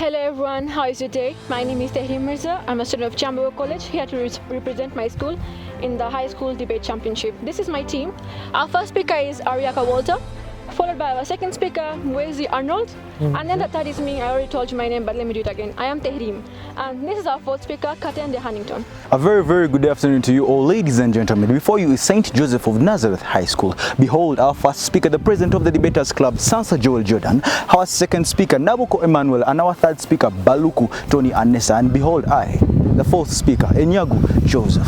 Hello everyone, how is your day? My name is Tehrim Mirza. I'm a student of Kyambogo College, here to represent my school in the High School Debate Championship. This is my team. Our first speaker is Ariaka Walter, followed by our second speaker, Wezi Arnold, and then the third is me. I already told you my name, but let me do it again. I am Tehrim, and this is our fourth speaker, Katende Hannington. A very, very good afternoon to you all, ladies and gentlemen. Before you is St. Joseph of Nazareth High School. Behold our first speaker, the president of the Debaters Club, Sansa Joel Jordan, our second speaker, Nabuko Emmanuel, and our third speaker, Baluku Tony Anessa, and behold I, the fourth speaker, Enyagu Joseph.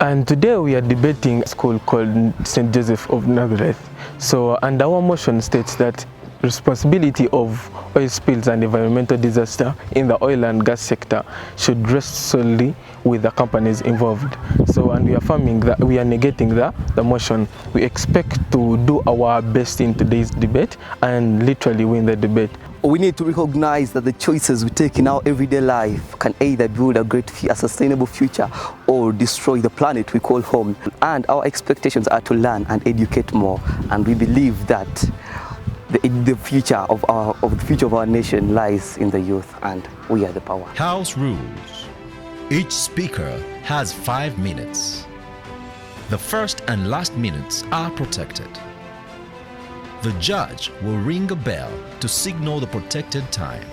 And today we are debating a school called St. Joseph of Nazareth. So, and our motion states that responsibility of oil spills and environmental disaster in the oil and gas sector should rest solely with the companies involved. So, and we are affirming that we are negating the motion. We expect to do our best in today's debate and literally win the debate. We need to recognize that the choices we take in our everyday life can either build a sustainable future or destroy the planet we call home. And our expectations are to learn and educate more. And we believe that the future of our nation lies in the youth, and we are the power. House rules. Each speaker has 5 minutes. The first and last minutes are protected. The judge will ring a bell to signal the protected time.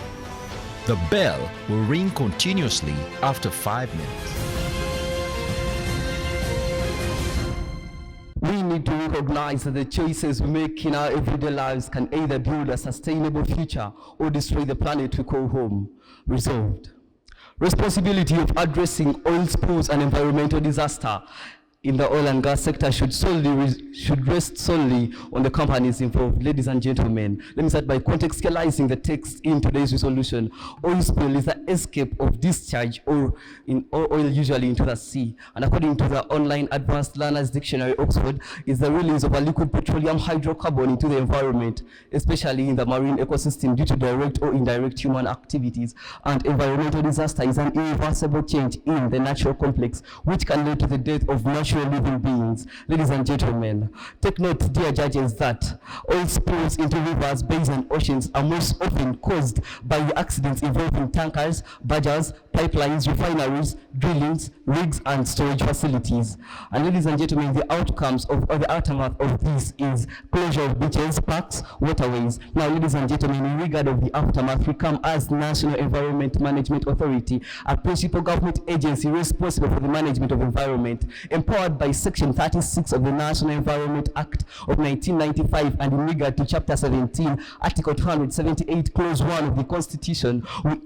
The bell will ring continuously after 5 minutes. We need to recognize that the choices we make in our everyday lives can either build a sustainable future or destroy the planet we call home. Resolved. Responsibility of addressing oil spills and environmental disaster in the oil and gas sector should rest solely on the companies involved. Ladies and gentlemen, let me start by contextualizing the text in today's resolution. Oil spill is the escape of discharge or oil usually into the sea. And according to the online Advanced Learners Dictionary, Oxford, is the release of a liquid petroleum hydrocarbon into the environment, especially in the marine ecosystem due to direct or indirect human activities. And environmental disaster is an irreversible change in the natural complex, which can lead to the death of natural living beings. Ladies and gentlemen, take note, dear judges, that oil spills into rivers, bays and oceans are most often caused by the accidents involving tankers, barges, pipelines, refineries, drillings, rigs and storage facilities. And ladies and gentlemen, the outcomes or the aftermath of this is closure of beaches, parks, waterways. Now, ladies and gentlemen, in regard of the aftermath, we come as National Environment Management Authority, a principal government agency responsible for the management of environment, empowered by Section 36 of the National Environment Act of 1995 and in regard to Chapter 17, Article 278, Clause 1 of the Constitution,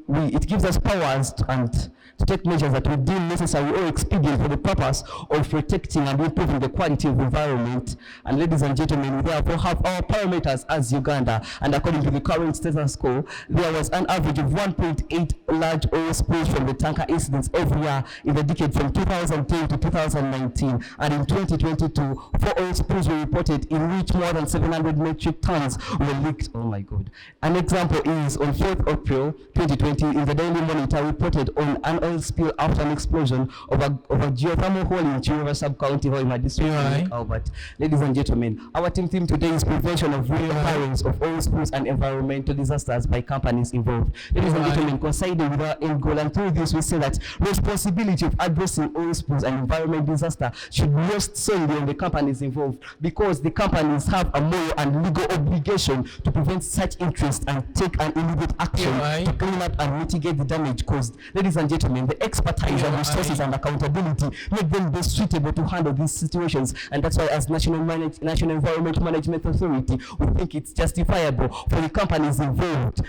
it gives us powers to take measures that we deem necessary or expedient for the purpose of protecting and improving the quality of environment. And ladies and gentlemen, we therefore have our parameters as Uganda, and according to the current status quo, there was an average of 1.8 large oil spills from the tanker incidents every year in the decade from 2010 to 2019. And in 2022, 4 oil spills were reported in which more than 700 metric tons were leaked. Oh my God. An example is on 4th April 2020, in the Daily Monitor reported on an oil spill after an explosion of a geothermal hole in Chihuahua sub-county or in my district. Albert. Ladies and gentlemen, our team theme today is prevention of reoccurrence of oil spills and environmental disasters by companies involved. Ladies and gentlemen, coinciding with our end goal, and through this we say that responsibility of addressing oil spills and environmental disaster should rest solely on the companies involved, because the companies have a moral and legal obligation to prevent such interest and take an immediate action to clean up and mitigate the damage caused. Ladies and gentlemen, the expertise and resources and accountability make them best suitable to handle these situations, and that's why as National Environment Management Authority, we think it's justifiable for the companies involved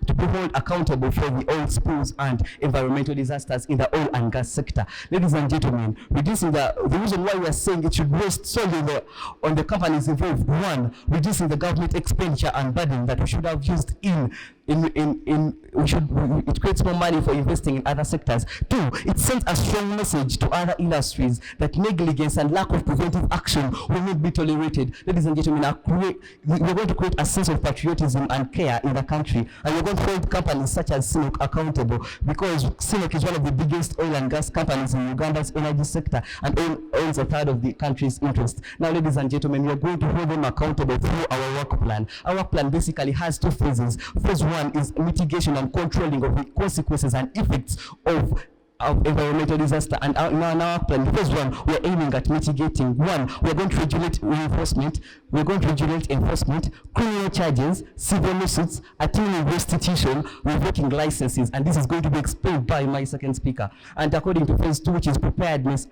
to be held accountable for the oil spills and environmental disasters in the oil and gas sector. Ladies and gentlemen, reducing the reason why we are saying it should rest solely on the companies involved. 1, reducing the government expenditure and burden that we should have used it creates more money for investing in other sectors. 2, it sends a strong message to other industries that negligence and lack of preventive action will not be tolerated. Ladies and gentlemen, we're going to create a sense of patriotism and care in the country, and we're going to hold companies such as CNOOC accountable, because CNOOC is one of the biggest oil and gas companies in Uganda's energy sector and owns a third of the country's interest. Now, ladies and gentlemen, we are going to hold them accountable through our work plan. Our work plan basically has 2 phases. Phase 1 one is mitigation and controlling of the consequences and effects of environmental disaster. And in our plan, the first one, we're aiming at mitigating. One, we're going to regulate enforcement, criminal charges, civil lawsuits, attaining restitution, revoking licenses, and this is going to be explained by my second speaker. And according to phase 2, which is preparedness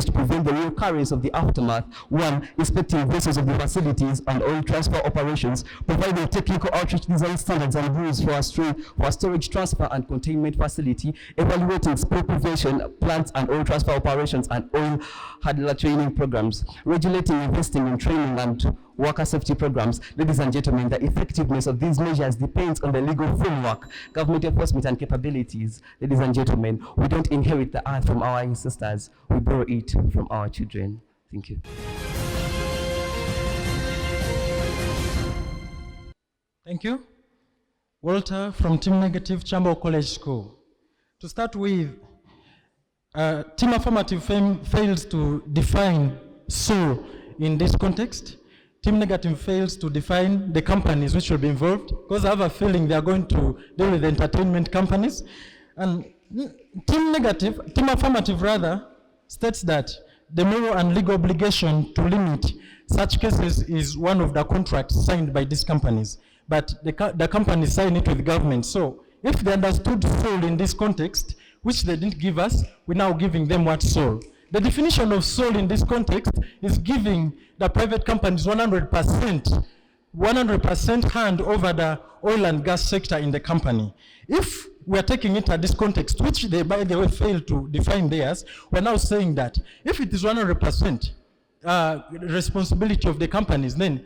to prevent the reoccurrence of the aftermath. One, inspecting vessels of the facilities and oil transfer operations, providing technical outreach design standards and rules for our storage, transfer, and containment facility, evaluating spill prevention plants and oil transfer operations and oil handler training programs, regulating investing in training and worker safety programs. Ladies and gentlemen, the effectiveness of these measures depends on the legal framework, government enforcement, and capabilities. Ladies and gentlemen, we don't inherit the earth from our ancestors, we borrow it from our children. Thank you. Thank you. Walter from Team Negative, Kyambogo College School. To start with, Team Affirmative fails to define soul in this context. Team Negative fails to define the companies which will be involved, because I have a feeling they are going to deal with entertainment companies. And Team Affirmative rather, states that the moral and legal obligation to limit such cases is one of the contracts signed by these companies. But the companies sign it with government. So if they understood soul in this context, which they didn't give us, we're now giving them what soul. The definition of soul in this context is giving the private companies 100% hand over the oil and gas sector in the company. If we are taking it at this context, which they, by the way, failed to define theirs, we're now saying that if it is 100% responsibility of the companies, then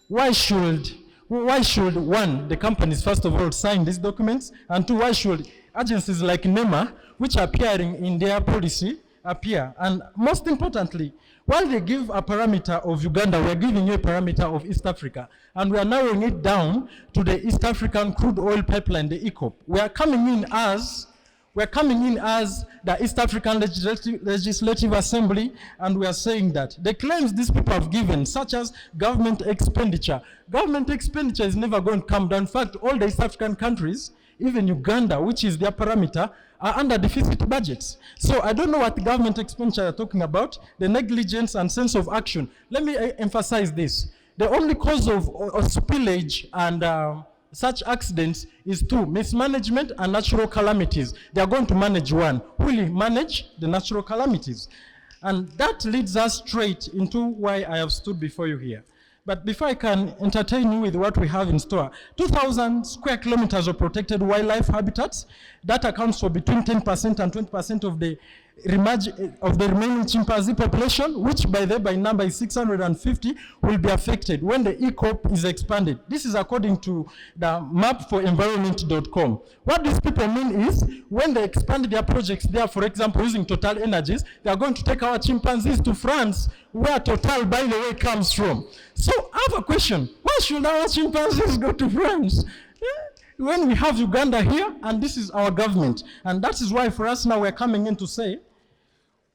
why should one, the companies first of all sign these documents, and two, why should agencies like NEMA, which are appearing in their policy, appear? And most importantly, while they give a parameter of Uganda, we are giving you a parameter of East Africa, and we are narrowing it down to the East African crude oil pipeline, the ECOP. We are coming in as the East African Legislative Assembly, and we are saying that the claims these people have given, such as government expenditure is never going to come down. In fact, all the East African countries, even Uganda, which is their parameter, are under deficit budgets. So I don't know what government expenditure are talking about, the negligence and sense of action. Let me emphasize this. The only cause of spillage and such accidents is two: mismanagement and natural calamities. They are going to manage one. Will you manage the natural calamities? And that leads us straight into why I have stood before you here. But before I can entertain you with what we have in store, 2,000 square kilometers of protected wildlife habitats, that accounts for between 10% and 20% of the remaining chimpanzee population, which by number is 650, will be affected when the ECOP is expanded. This is according to the mapforenvironment.com. What these people mean is, when they expand their projects there, for example, using Total Energies, they are going to take our chimpanzees to France, where Total, by the way, comes from. So I have a question. Why should our chimpanzees go to France? When we have Uganda here, and this is our government. And that is why for us now we're coming in to say,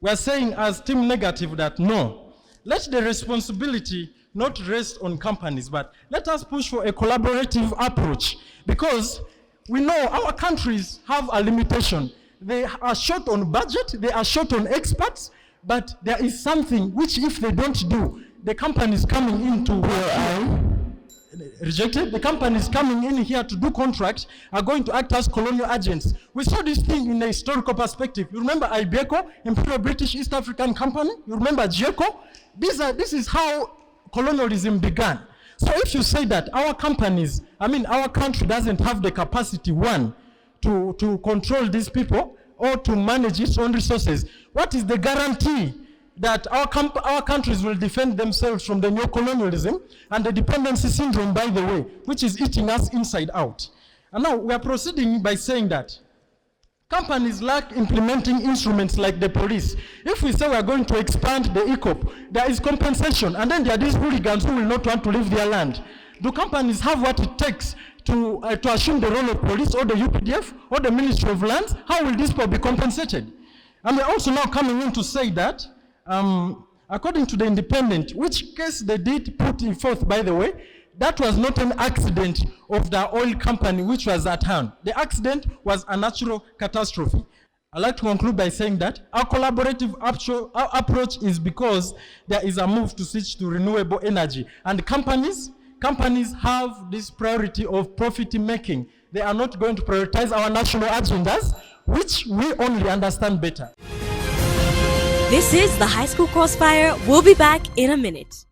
we're saying as Team Negative that no, let the responsibility not rest on companies, but let us push for a collaborative approach, because we know our countries have a limitation. They are short on budget, they are short on experts, but there is something which if they don't do, the companies coming into rejected. The companies coming in here to do contracts are going to act as colonial agents. We saw this thing in a historical perspective. You remember Ibeco, Imperial British East African Company? You remember GECO? This is how colonialism began. So if you say that our companies, our country doesn't have the capacity, one, to control these people or to manage its own resources, what is the guarantee that our countries will defend themselves from the neo-colonialism and the dependency syndrome, by the way, which is eating us inside out? And now we are proceeding by saying that companies lack implementing instruments like the police. If we say we are going to expand the ECOP, there is compensation, and then there are these hooligans who will not want to leave their land. Do companies have what it takes to assume the role of police or the UPDF or the Ministry of Lands? How will these people be compensated? And we're also now coming in to say that according to the Independent, which case they did put forth, by the way, that was not an accident of the oil company which was at hand. The accident was a natural catastrophe. I'd like to conclude by saying that our collaborative approach is because there is a move to switch to renewable energy. And companies have this priority of profit making. They are not going to prioritize our national agendas, which we only understand better. This is the High School Crossfire. We'll be back in a minute.